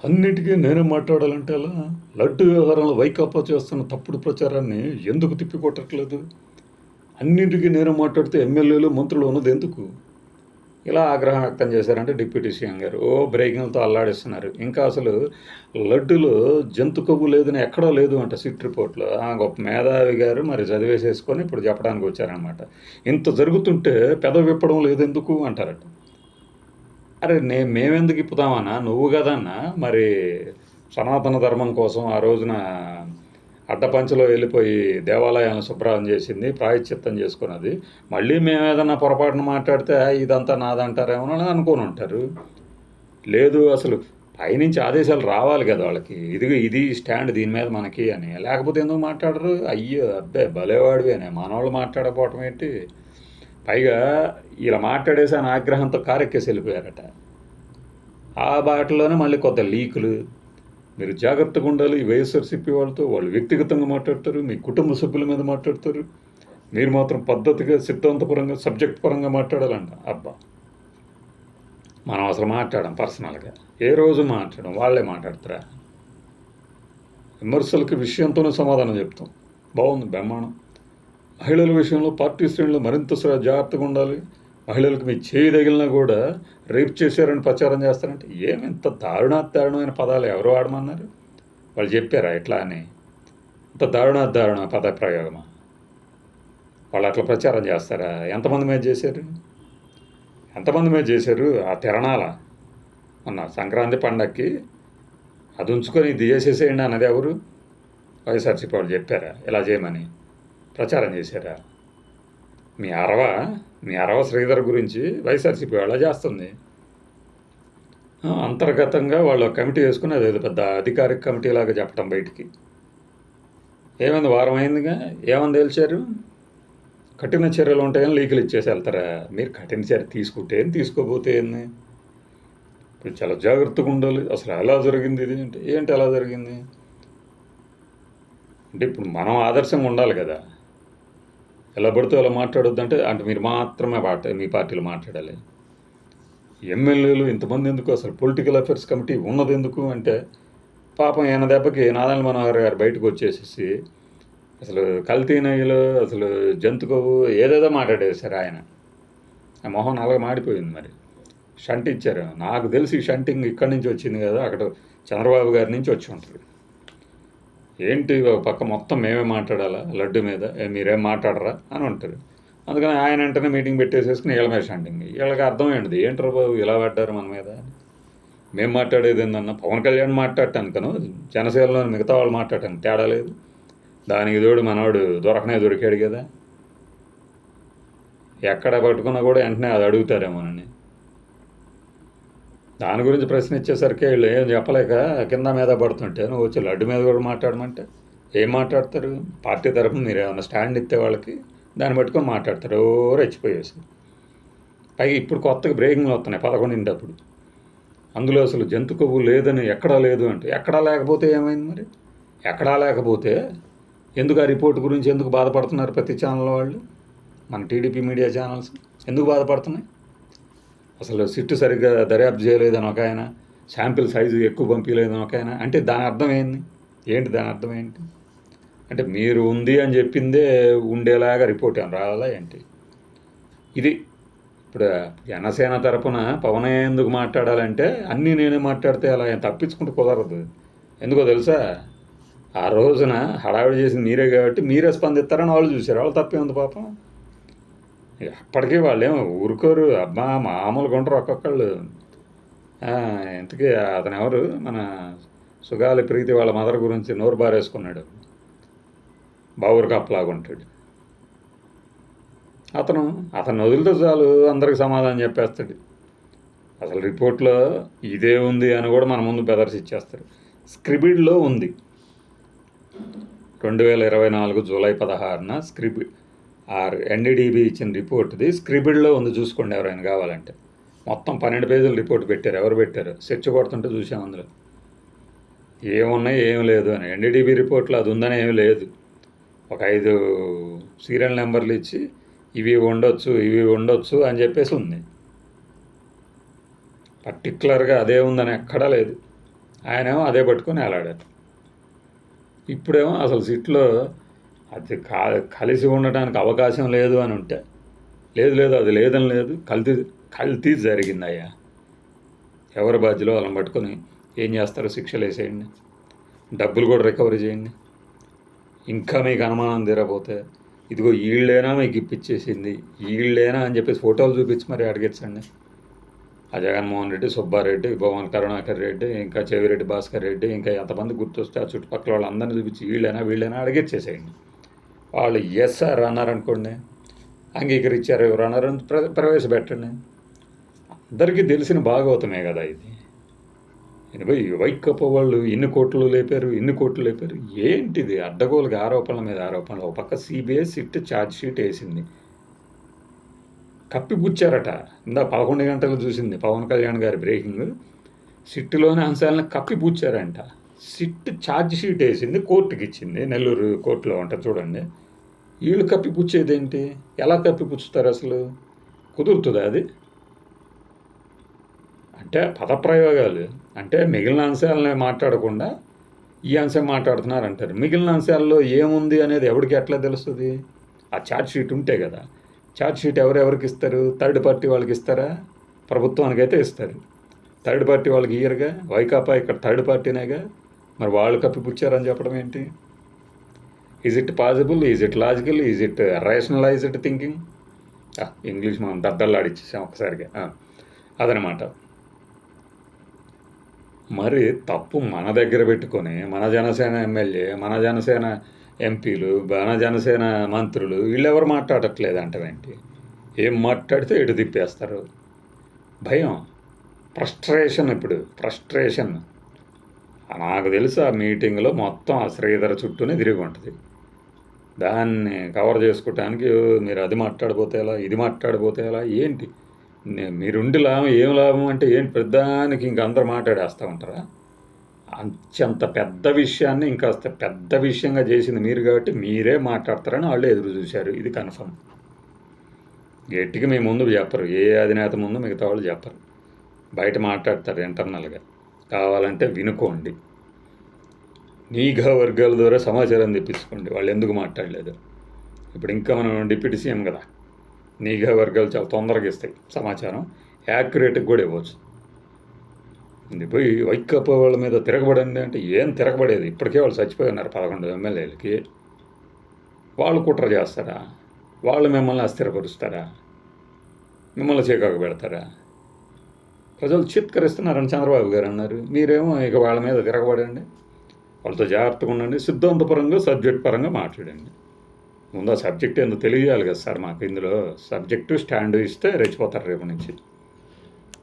అన్నిటికీ నేనే మాట్లాడాలంటే ఎలా? లడ్డు వ్యవహారంలో వైకాపా చేస్తున్న తప్పుడు ప్రచారాన్ని ఎందుకు తిప్పికొట్టట్లేదు? అన్నింటికీ నేనే మాట్లాడితే ఎమ్మెల్యేలు, మంత్రులు ఉన్నది ఎందుకు? ఇలా ఆగ్రహం వ్యక్తం చేశారంటే డిప్యూటీ సీఎం గారు. బ్రేకింగ్లతో అల్లాడిస్తున్నారు. ఇంకా అసలు లడ్డులో జంతు కొవ్వు లేదని ఎక్కడా లేదు అంట సిట్ రిపోర్ట్లో. గొప్ప మేధావి గారు మరి చదివేసేసుకొని ఇప్పుడు చెప్పడానికి వచ్చారనమాట. ఇంత జరుగుతుంటే పెదవి విప్పడం లేదెందుకు అంటారట. అరే మేమెందుకు ఇప్పుతామన్నా, నువ్వు కదన్నా మరి సనాతన ధర్మం కోసం ఆ రోజున అడ్డపంచలో వెళ్ళిపోయి దేవాలయాలను శుభ్రం చేసింది, ప్రాయశ్చిత్తం చేసుకున్నది. మళ్ళీ మేము ఏదన్నా పొరపాటున మాట్లాడితే ఇదంతా నాదంటారేమో అని అనుకొని ఉంటారు. లేదు, అసలు పైనుంచి ఆదేశాలు రావాలి కదా వాళ్ళకి, ఇది స్టాండ్ దీని మీద మనకి అని. లేకపోతే ఎందుకు మాట్లాడరు? అయ్యో అబ్బే భలేవాడివేనే, మనవాళ్ళు మాట్లాడకపోవటం ఏంటి? పైగా ఇలా మాట్లాడేసి అని ఆగ్రహంతో కారెక్కేసి వెళ్ళిపోయారట. ఆ బాటలోనే మళ్ళీ కొత్త లీకులు. మీరు జాగ్రత్తగా ఉండాలి, ఈ వైఎస్ఆర్సీపీ వాళ్ళతో. వాళ్ళు వ్యక్తిగతంగా మాట్లాడతారు, మీ కుటుంబ సభ్యుల మీద మాట్లాడతారు. మీరు మాత్రం పద్ధతిగా, సిద్ధాంతపరంగా, సబ్జెక్ట్ పరంగా మాట్లాడాలంట. అబ్బా, మనం అసలు మాట్లాడాం పర్సనల్గా, ఏ రోజు మాట్లాడడం, వాళ్ళే మాట్లాడతారా? విమర్శలకి విషయంతోనే సమాధానం చెప్తాం. బాగుంది, బ్రహ్మాండం. మహిళల విషయంలో పార్టీ శ్రేణులు మరింత జాగ్రత్తగా ఉండాలి. మహిళలకు మీ చేయి తగిలినా కూడా రేప్ చేశారని ప్రచారం చేస్తారంటే ఏమింత దారుణమైన పదాలు ఎవరు వాడమన్నారు? వాళ్ళు చెప్పారా ఎట్లా అని? ఇంత దారుణ పద ప్రయోగమా? వాళ్ళు అట్లా ప్రచారం చేస్తారా? ఎంతమంది మీద చేశారు? ఆ తిరణాల మొన్న సంక్రాంతి పండగకి అది ఉంచుకొని ఇది చేసేసేయండి అన్నది ఎవరు? వైఎస్ఆర్సీపీ వాళ్ళు చెప్పారా ఇలా చేయమని? ప్రచారం చేశారా? మీ అరవ శ్రీధర్ గురించి వైఎస్ఆర్సీపీ వాళ్ళ చేస్తుంది. అంతర్గతంగా వాళ్ళు కమిటీ వేసుకుని అదేదో పెద్ద అధికారిక కమిటీ లాగా చెప్పడం బయటికి. ఏమైంది, వారం అయిందిగా, ఏమని తేల్చారు? కఠిన చర్యలు ఉంటాయని లీకులు ఇచ్చేసి వెళ్తారా? మీరు కఠిన చర్య తీసుకుంటే ఏం, తీసుకోపోతే ఏంది? ఇప్పుడు చాలా జాగ్రత్తగా ఉండాలి. అసలు ఎలా జరిగింది ఇది అంటే ఏంటి ఎలా జరిగింది అంటే ఇప్పుడు మనం ఆదర్శంగా ఉండాలి కదా. ఎలా పడితే అలా మాట్లాడొద్దంటే మీరు మాత్రమే మీ పార్టీలో మాట్లాడాలి. ఎమ్మెల్యేలు ఇంతమంది ఎందుకు? అసలు పొలిటికల్ అఫేర్స్ కమిటీ ఉన్నది ఎందుకు అంటే పాపం ఈయన దెబ్బకి నారాయణ మనోహర్ గారు బయటకు వచ్చేసేసి అసలు కల్తీ నెయ్యిలో అసలు జంతు కొవ్వు ఏదేదో మాట్లాడేశారు ఆయన. ఆ మొహం అలాగే మాడిపోయింది. మరి షంట్ ఇచ్చారు. నాకు తెలిసి షంటింగ్ ఇక్కడి నుంచి వచ్చింది కదా, అక్కడ చంద్రబాబు గారి నుంచి వచ్చి ఉంటుంది. ఏంటి ఒక పక్క మొత్తం మేమే మాట్లాడాలా లడ్డు మీద, మీరేం మాట్లాడరా అని ఉంటారు. అందుకని ఆయన వెంటనే మీటింగ్ పెట్టేసేసుకుని వీళ్ళ మీద షంటింగ్. వీళ్ళకి అర్థమైంది ఏంట్రా బాబు ఇలా పడ్డారు మన మీద. మేము మాట్లాడేది ఏందన్నా పవన్ కళ్యాణ్ మాట్లాడటానికను, జనసేనలో మిగతా వాళ్ళు మాట్లాడటానికి తేడా లేదు. దానికి తోడు మనవాడు దొరికాడు కదా. ఎక్కడ పట్టుకున్నా కూడా వెంటనే అది అడుగుతారేమోనని. దాని గురించి ప్రశ్న ఇచ్చేసరికి వీళ్ళు ఏం చెప్పలేక కింద మీద పడుతుంటే నువ్వు వచ్చి లడ్డు మీద కూడా మాట్లాడమంటే ఏం మాట్లాడతారు? పార్టీ తరఫున మీరు ఏమైనా స్టాండ్ ఇస్తే వాళ్ళకి దాన్ని పట్టుకొని మాట్లాడతారు. రెచ్చిపోయేసి పైగా ఇప్పుడు కొత్తగా బ్రేకింగ్లు వస్తున్నాయి 11 అందులో అసలు జంతు కొవ్వు లేదని ఎక్కడా లేదు అంటే ఎక్కడా లేకపోతే ఏమైంది? మరి ఎక్కడా లేకపోతే ఎందుకు ఆ రిపోర్ట్ గురించి ఎందుకు బాధపడుతున్నారు ప్రతి ఛానల్ వాళ్ళు? మన టీడీపీ మీడియా ఛానల్స్ ఎందుకు బాధపడుతున్నాయి? అసలు సిట్టు సరిగ్గా దర్యాప్తు చేయలేదని ఒక ఆయన, శాంపిల్ సైజు ఎక్కువ పంపించలేదని ఒక ఆయన. అంటే దాని అర్థం దాని అర్థం ఏంటి? అంటే మీరు ఉంది అని చెప్పిందే ఉండేలాగా రిపోర్ట్ ఏమైనా రావాలా ఏంటి? ఇది ఇప్పుడు జనసేన తరపున పవన్ ఎందుకు మాట్లాడాలంటే అన్నీ నేనే మాట్లాడితే అలా తప్పించుకుంటూ కుదరదు. ఎందుకో తెలుసా? ఆ రోజున హడావిడి చేసింది మీరే కాబట్టి మీరే స్పందిస్తారని వాళ్ళు చూశారు. వాళ్ళు తప్పే ఉంది పాపం. అప్పటికీ వాళ్ళు ఏమో ఊరుకోరు. అబ్బా మామూలుగా ఉంటారు ఒక్కొక్కళ్ళు. ఇంతకీ అతను ఎవరు? మన సుగాలి ప్రీతి వాళ్ళ మదర్ గురించి నోరు బారేసుకున్నాడు. బావురు కప్పలాగా ఉంటాడు అతను వదిలితే చాలు అందరికి సమాధానం చెప్పేస్తాడు. అసలు రిపోర్ట్లో ఇదే ఉంది అని కూడా మన ముందు ప్రదర్శించేస్తారు. స్క్రిబిడ్లో ఉంది 2024 జూలై 16 ఎన్డీడీబీ ఇచ్చిన రిపోర్ట్ది స్క్రిబిడ్లో ఉంది. చూసుకోండి ఎవరైనా కావాలంటే. మొత్తం 12 పేజీల రిపోర్ట్ పెట్టారు. ఎవరు పెట్టారు? సెర్చ్ కొడుతుంటే చూసాం అందులో ఏమున్నాయి ఏం లేదు అని. ఎన్డీడీబీ రిపోర్ట్లో అది ఉందని ఏమీ లేదు. ఒక 5 సీరియల్ నెంబర్లు ఇచ్చి ఇవి ఉండొచ్చు అని చెప్పేసి ఉంది. పర్టికులర్గా అదే ఉందని ఎక్కడా లేదు. ఆయనేమో అదే పట్టుకొని వేలాడారు. ఇప్పుడేమో అసలు సిట్లో అది కలిసి ఉండటానికి అవకాశం లేదు అని ఉంటే, లేదు లేదు అది లేదని లేదు, కల్తీ కల్తీ జరిగిందయ్యా. ఎవరి బాధ్యలో వాళ్ళని పట్టుకొని ఏం చేస్తారో శిక్షలు వేసేయండి, డబ్బులు కూడా రికవరీ చేయండి. ఇంకా మీకు అనుమానం తీరపోతే ఇదిగో వీళ్ళేనా మీకు ఇప్పించేసింది, వీళ్ళేనా అని చెప్పేసి ఫోటోలు చూపించి మరి అడిగించండి. ఆ జగన్మోహన్ రెడ్డి, సుబ్బారెడ్డి, భువన్ కరుణాకర్ రెడ్డి, ఇంకా చెవిరెడ్డి భాస్కర్ రెడ్డి, ఇంకా ఎంతమంది గుర్తొస్తే ఆ చుట్టుపక్కల వాళ్ళందరినీ చూపించి వీళ్ళైనా అడిగిచ్చేసేయండి. వాళ్ళు ఎస్ సార్ అన్నారనుకోండి, అంగీకరించారు ఎవరు అన్నారని ప్రవేశపెట్టండి. అందరికీ తెలిసిన భాగవతమే కదా ఇది. పోయి వైకప్ప వాళ్ళు ఇన్ని కోట్లు లేపారు ఏంటిది? అడ్డగోలుగా ఆరోపణల మీద ఆరోపణలు. ఒక పక్క సిబిఐ సిట్ ఛార్జ్ షీట్ వేసింది, కప్పిపుచ్చారట. 11 గంటలు చూసింది పవన్ కళ్యాణ్ గారి బ్రేకింగ్. సిట్టులోని అంశాలను కప్పిపుచ్చారంట. సిట్ ఛార్జ్ షీట్ వేసింది, కోర్టుకి ఇచ్చింది, నెల్లూరు కోర్టులో ఉంటుంది చూడండి. వీళ్ళు కప్పిపుచ్చేదేంటి? ఎలా కప్పిపుచ్చుతారు అసలు? కుదురుతుందా అది? అంటే పదప్రయోగాలు అంటే మిగిలిన అంశాలని మాట్లాడకుండా ఈ అంశం మాట్లాడుతున్నారంటారు. మిగిలిన అంశాల్లో ఏముంది అనేది ఎవరికి ఎట్లా తెలుస్తుంది? ఆ ఛార్జ్ షీట్ ఉంటే కదా. ఛార్జ్ షీట్ ఎవరెవరికి ఇస్తారు? థర్డ్ పార్టీ వాళ్ళకి ఇస్తారా? ప్రభుత్వానికైతే ఇస్తారు. థర్డ్ పార్టీ వాళ్ళకి ఇయ్యరుగా. వైకాపా ఇక్కడ థర్డ్ పార్టీనేగా. మరి వాళ్ళు కప్పిపుచ్చారని చెప్పడం ఏంటి? Is it possible? Is it logical? Is it rationalised thinking? English మనం దద్దల్లాడిచ్చేసాం ఒకసారిగా. అదనమాట. మరి తప్పు మన దగ్గర పెట్టుకొని మన జనసేన ఎమ్మెల్యే, మన జనసేన ఎంపీలు, మన జనసేన మంత్రులు వీళ్ళెవరు మాట్లాడట్లేదు అంటవేంటి? ఏం మాట్లాడితే ఎటు తిప్పేస్తారు. భయం, ఫ్రస్ట్రేషన్. ఇప్పుడు ఫ్రస్ట్రేషన్ నాకు తెలుసు. ఆ మీటింగ్లో మొత్తం ఆ శ్రీధర్ చుట్టూనే తిరిగి ఉంటుంది. దాన్ని కవర్ చేసుకోవటానికి మీరు అది మాట్లాడిపోతే ఎలా, ఇది మాట్లాడిపోతే ఎలా, ఏంటి మీరుండి లాభం ఏం లాభం అంటే ఏంటి? పెద్దానికి ఇంక అందరూ మాట్లాడేస్తూ ఉంటారా? అంత పెద్ద విషయాన్ని ఇంకాస్త పెద్ద విషయంగా చేసింది మీరు కాబట్టి మీరే మాట్లాడతారని వాళ్ళు ఎదురు చూశారు. ఇది కన్ఫర్మ్. గట్టిగా మీ ముందు చెప్పరు, ఏ అధినేత ముందు మిగతా వాళ్ళు చెప్పరు, బయట మాట్లాడతారు ఇంటర్నల్గా. కావాలంటే వినుకోండి, నిఘా వర్గాల ద్వారా సమాచారం తెప్పించుకోండి వాళ్ళు ఎందుకు మాట్లాడలేదు. ఇప్పుడు ఇంకా మనం డిప్యూటీ సీఎం కదా, నిఘా వర్గాలు చాలా తొందరగా ఇస్తాయి సమాచారం, యాక్యురేట్గా కూడా ఇవ్వచ్చు. ఇది పోయి వైకాపా వాళ్ళ మీద తిరగబడండి అంటే ఏం తిరగబడేది? ఇప్పటికే వాళ్ళు చచ్చిపోయి ఉన్నారు 11 ఎమ్మెల్యేలకి. వాళ్ళు కుట్ర చేస్తారా? వాళ్ళు మిమ్మల్ని అస్థిరపరుస్తారా? మిమ్మల్ని చీకాకు పెడతారా? ప్రజలు చిత్కరిస్తున్నారని చంద్రబాబు గారు అన్నారు. మీరేమో ఇక వాళ్ళ మీద తిరగబడండి, వాళ్ళతో జాగ్రత్తగా ఉండండి, సిద్ధాంతపరంగా సబ్జెక్ట్ పరంగా మాట్లాడండి. ముందు ఆ సబ్జెక్ట్ ఎందుకు తెలియాలి కదా సార్ మాకు. ఇందులో సబ్జెక్టు స్టాండ్ ఇస్తే రెచ్చిపోతారు రేపు నుంచి.